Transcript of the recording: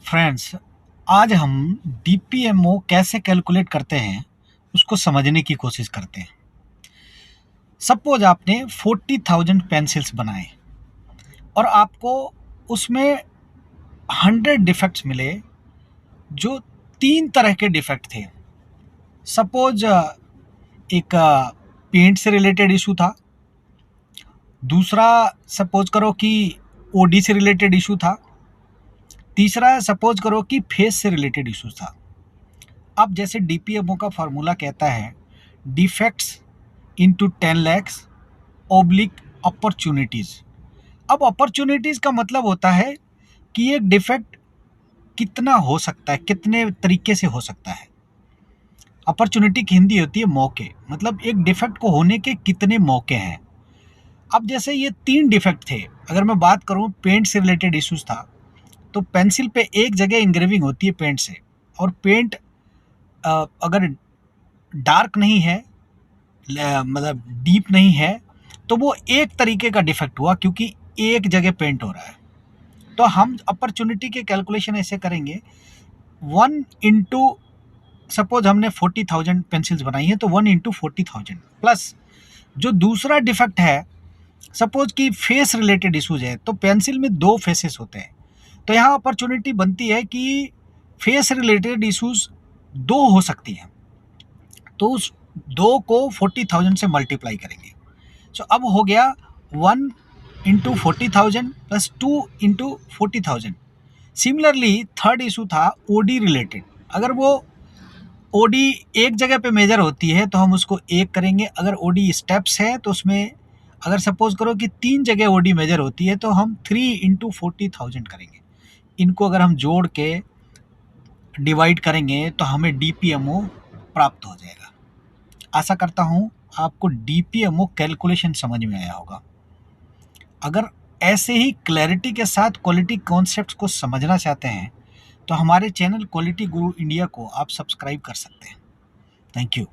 Friends, आज हम डीपीएमओ कैसे कैलकुलेट करते हैं उसको समझने की कोशिश करते हैं। सपोज आपने 40,000 पेंसिल्स बनाए और आपको उसमें 100 डिफेक्ट्स मिले जो 3 तरह के डिफेक्ट थे। सपोज एक पेंट से रिलेटेड इशू था, दूसरा सपोज करो कि ओडी से रिलेटेड इशू था, तीसरा सपोज करो कि फेस से रिलेटेड इशू था। अब जैसे डीपीएमओ का फार्मूला कहता है defects into 10 lakhs oblique opportunities. अब अपॉर्चुनिटीज़ का मतलब होता है कि एक डिफेक्ट कितना हो सकता है, कितने तरीके से हो सकता है। अपॉर्चुनिटी की हिंदी होती है मौके, मतलब एक डिफेक्ट को होने के कितने मौके हैं। अब जैसे ये 3 डिफेक्ट थे, अगर मैं बात करूँ पेंट से रिलेटेड इश्यूज था, तो पेंसिल पे एक जगह इंग्रेविंग होती है पेंट से, और पेंट अगर डार्क नहीं है, मतलब डीप नहीं है, तो वो एक तरीके का डिफेक्ट हुआ क्योंकि एक जगह पेंट हो रहा है। तो हम अपॉर्चुनिटी के कैलकुलेशन ऐसे करेंगे, 1 इंटू सपोज हमने 40,000 पेंसिल्स बनाई हैं, तो 1 इंटू 40,000 प्लस जो दूसरा डिफेक्ट है, सपोज कि फेस रिलेटेड इशूज है, तो पेंसिल में 2 फेसेस होते हैं, तो यहाँ अपॉर्चुनिटी बनती है कि फेस रिलेटेड इशूज 2 हो सकती हैं, तो उस 2 को 40,000 से मल्टीप्लाई करेंगे। सो अब हो गया 1 into 40,000 plus 2 into 40,000। Similarly third issue था ओडी रिलेटेड। अगर वो ओडी एक जगह पे मेजर होती है तो हम उसको 1 करेंगे, अगर ओडी स्टेप्स है तो उसमें अगर सपोज करो कि 3 जगह ओडी मेजर होती है तो हम 3 इंटू 40,000 करेंगे। इनको अगर हम जोड़ के डिवाइड करेंगे तो हमें डीपीएमओ प्राप्त हो जाएगा। आशा करता हूँ आपको डीपीएमओ कैलकुलेशन समझ में आया होगा। अगर ऐसे ही क्लैरिटी के साथ क्वालिटी कॉन्सेप्ट्स को समझना चाहते हैं तो हमारे चैनल क्वालिटी गुरु इंडिया को आप सब्सक्राइब कर सकते हैं। Thank you.